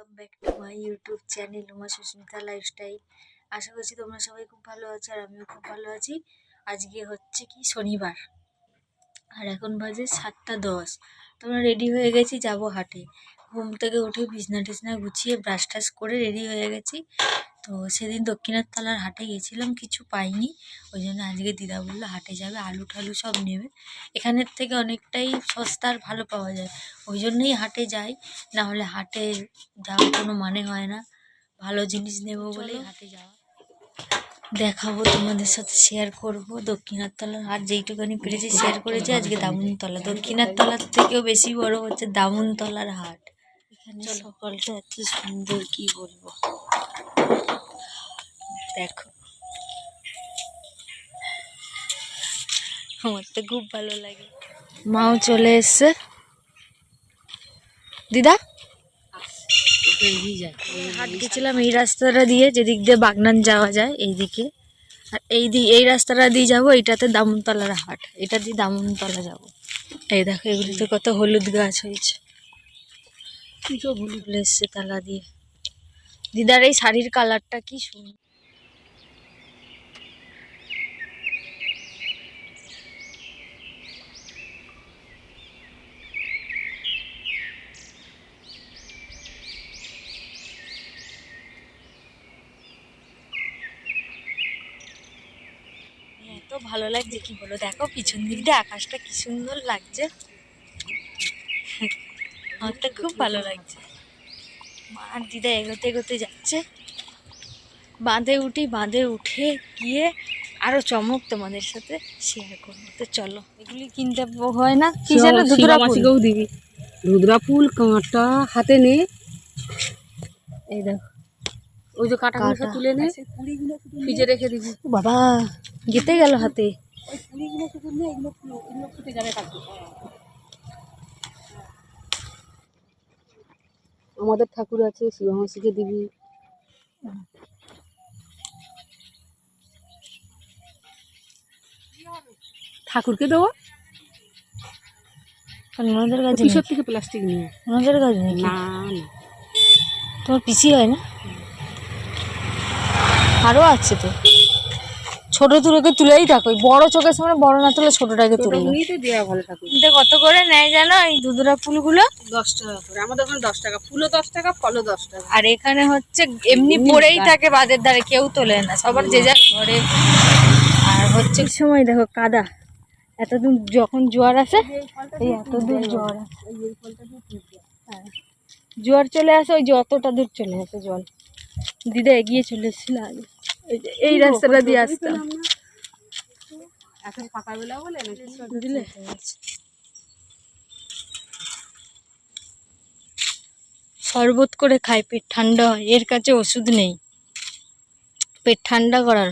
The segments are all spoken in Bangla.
Welcome back to my YouTube channel Uma Susmita lifestyle. আশা করছি তোমরা সবাই খুব ভালো আছো আর আমিও খুব ভালো আছি। আজকে হচ্ছে কি শনিবার আর এখন বাজে 7:10। তোমরা রেডি হয়ে গেছি, যাব হাটে। ঘুম থেকে উঠে বিছনা টিছনা গুছিয়ে ব্রাশ টাশ করে রেডি হয়ে গেছি। তো সেদিন দক্ষিণার তলার হাটে গেছিলাম, কিছু পাইনি। ওই জন্য আজকে দিদা বললো হাটে যাবে, আলু ঠালু সব নেবে। এখানের থেকে অনেকটাই সস্তা আর ভালো পাওয়া যায়, ওই জন্যই হাটে যাই। না হলে হাটে যাওয়ার কোনো মানে হয় না, ভালো জিনিস নেবো বলেই হাটে যাওয়া। দেখাবো তোমাদের সাথে, শেয়ার করব দক্ষিণার তলার হাট, যেইটুখানি পেরেছি শেয়ার করেছি। আজকে দামুনতলা, দক্ষিণার তলার থেকেও বেশি বড় হচ্ছে দামুনতলার হাট। এখানে সকালটা এত সুন্দর, কি বলবো। দেখো, আমার তো খুব ভালো লাগে। মাও চলে এসছে। দিদা হাট গেছিলাম এই রাস্তাটা দিয়ে, যেদিক দিয়ে বাগনান যাওয়া যায় এইদিকে, আর এই রাস্তাটা দিয়ে যাবো। এইটাতে দামুনতলার হাট, এটা দিয়ে দামুনতলা যাবো। এই দেখো, এগুলিতে কত হলুদ গাছ হয়েছে, কি সব হলুদ এসছে তালা দিয়ে। দিদার এই শাড়ির কালারটা কি সুন্দর। এত ভালো লাগছে কি বলো, দেখো পিছন দিক দিয়ে আকাশটা কি সুন্দর লাগছে। আমার তো খুব ভালো লাগছে। মা আর দিদা এগোতে এগোতে যাচ্ছে। বাঁধে উঠি, বাঁধে উঠে গিয়ে আরো চমক তোমাদের সাথে শেয়ার করবো। তো চলো, এগুলি কিনতে হয় না, কি যেন ধুধরা ফুল দিবি, ধুধরা ফুল কাঁটা হাতে নে। এই দেখো, ওই যে কাঁটা তুলে নে, ফ্রিজে রেখে দিবি। বাবা গেতে গেল হাতে। আমাদের ঠাকুর আছে, শিবামাসিকে দিবি। ঠাকুরকে দেবো, ওনাদের কাছে কিসের থেকে প্লাস্টিক নিয়ে? ওনাদের কাছে না না, তোমার পিসি হয় না? আরও আছে তো, ছোট তুলোকে তুলেই থাকো, বড় চোখের সামনে বড় না তুলে ছোটটাকে তুলে দেওয়া ভালো ঠাকুর। কত করে নেয় জানো এই ধুধরা ফুলগুলো? 10 টাকা করে। আমাদের ওখানে 10 টাকা, ফুলও 10 টাকা, ফলও 10 টাকা। আর এখানে হচ্ছে এমনি পড়েই থাকে বাঁধের ধারে, কেউ তোলে না, সবার যে যার ঘরে। আর হচ্ছে সময় দেখো কাদা, এতদূর যখন জোয়ার আসে, এই এতদূর জোয়ার আসে, হ্যাঁ জোয়ার চলে আসে, ওই যে অতটা দূর চলে আসে জল। দিদা এগিয়ে চলে এসেছিল আগে, এই রাস্তাটা দিয়ে আসতাম। এখন সকালবেলা বলে দিলে শরবত করে খাই, পেট ঠান্ডা হয়, এর কাছে ওষুধ নেই পেট ঠান্ডা করার।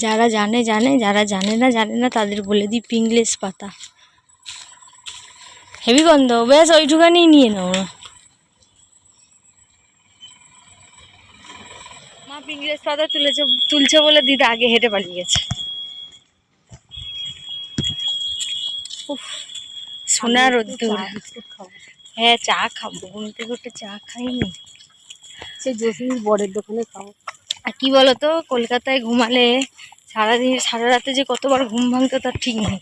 যারা জানে জানে, যারা জানে না তাদের বলে দিই পিংলেস পাতা, হেভি গন্ধ, বেশ ওইটুখানি নিয়ে নাও। মা পিংলেস পাতা তুলছে বলে দিদা আগে হেঁটে পালিয়ে গেছে। সোনার রোদ্দুর। হ্যাঁ চা খাবো, ঘুম থেকে উঠে চা খাইনি, সেই জসিমির বরের দোকানে খাবো। আর কি বলতো, কলকাতায় ঘুমালে সারাদিন সারা রাতে যে কতবার ঘুম ভাঙতো তার ঠিক নেই।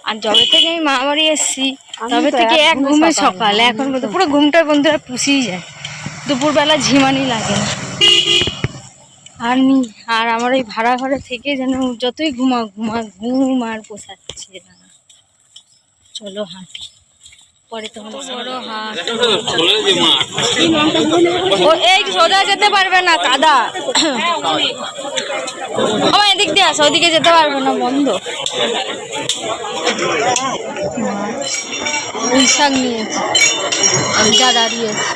আর যবে থেকে আমি মা বাড়ি এসেছি তবে থেকে এক ঘুমে সকাল, এখন পুরো ঘুমটা বন্ধুরা পুষিয়ে যায়, দুপুরবেলা ঝিমানি লাগে না। আর আমার ওই ভাড়া ঘরে থেকে যেন যতই ঘুম আর পোষাচ্ছে না। চলো হাঁটি, পরে তোমাদের বড় হাট। এই সোজা যেতে পারবে না, কাদা। এদিক দিয়ে আসো, ওইদিকে যেতে পারবে না, বন্ধ। বৈশাখ নিয়েছে, যা দাঁড়িয়েছে।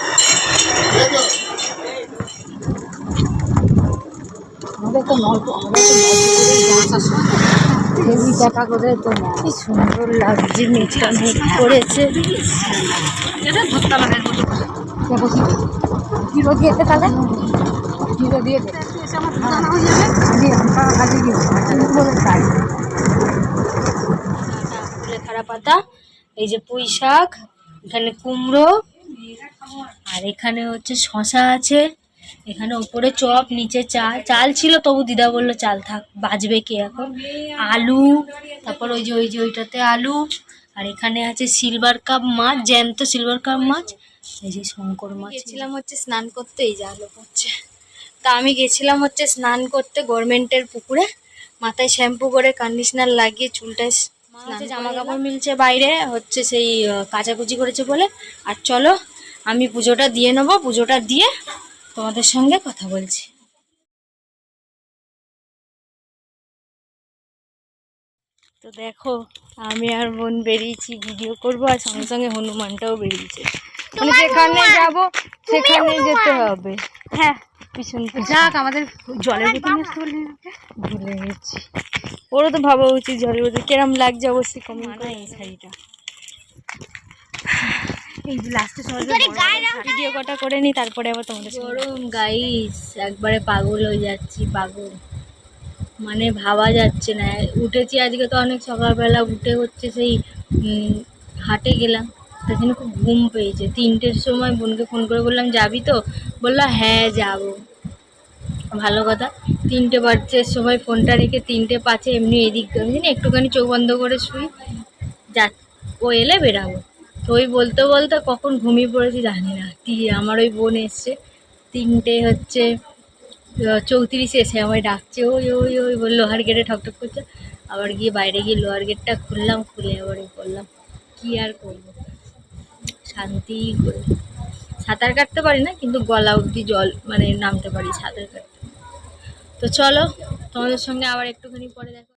কি সুন্দর লাগছে, মেঘটা মেঘ করেছে। খারাপ পাতা, এই যে পুঁই শাক, এখানে কুমড়ো, আর এখানে হচ্ছে শশা আছে, এখানে উপরে চপ, নিচে চাল। চাল ছিল তবু দিদা বললো চাল থাক, বাজবে কে এখন। আলু, তারপর ওই যে ওইটাতে আলু। আর এখানে আছে সিলভার কাপ মাছ, জ্যান্ত সিলভার কাপ মাছ। এই যে শঙ্কর মাছ। গেছিলাম হচ্ছে স্নান করতে, এই যে আলো পড়ছে। তা আমি গেছিলাম হচ্ছে স্নান করতে গভর্নমেন্টের পুকুরে, মাথায় শ্যাম্পু করে কন্ডিশনার লাগিয়ে চুলটায় জামা কাপড় মিলছে বাইরে, হচ্ছে সেই কাচাকুচি করেছে বলে। আর চলো আমি পুজোটা দিয়ে নেবো, পুজোটা দিয়ে তোমাদের সঙ্গে কথা বলছি। তো দেখো আমি আর বোন বেরিয়েছি ভিডিও করবো, আর সঙ্গে সঙ্গে হনুমানটাও বেরিয়েছে। মানে যেখানে যাব সেখানে যেতে হবে। হ্যাঁ পিছন যাক, আমাদের জলের বোতল ভুলে গেছি। ওরও তো ভাবা উচিত জলের বোতল কিরম লাগছে, অবশ্যই কমেন্ট করে। এই শাড়িটা এই যে লাস্টে ভিডিও কটা করে নি, তারপরে আবার তোমাদের গরম গাইস, একবারে পাগল হয়ে যাচ্ছি, পাগল মানে ভাবা যাচ্ছে না। উঠেছি আজকে তো অনেক সকালবেলা, উঠে হচ্ছে সেই হাটে গেলাম, সেখানে খুব ঘুম পেয়েছে। 3টের সময় বোনকে ফোন করে বললাম যাবি তো, বললো হ্যাঁ যাবো। ভালো কথা, 3টে বাজছে সময় ফোনটা রেখে 3টে 5-এ এমনি এদিক আমি একটুখানি চোখ বন্ধ করে শুই, যা ও এলে বেরাবো। তো ওই বলতে বলতে কখন ঘুমিয়ে পড়েছি জানি না। আমার ওই বোন এসছে 3:34 এসে আমায় ডাকছে, ওই ওই ওই বল লোহার গেটে ঠকঠক করছে। আবার গিয়ে বাইরে গিয়ে লোহার গেটটা খুললাম, খুলে আবার করলাম। কি আর করবো, শান্তি করে। সাঁতার কাটতে পারি না, কিন্তু গলা অবধি জল মানে নামতে পারি সাঁতার কাটতে। তো চলো তোমাদের সঙ্গে আবার একটুখানি পরে দেখা।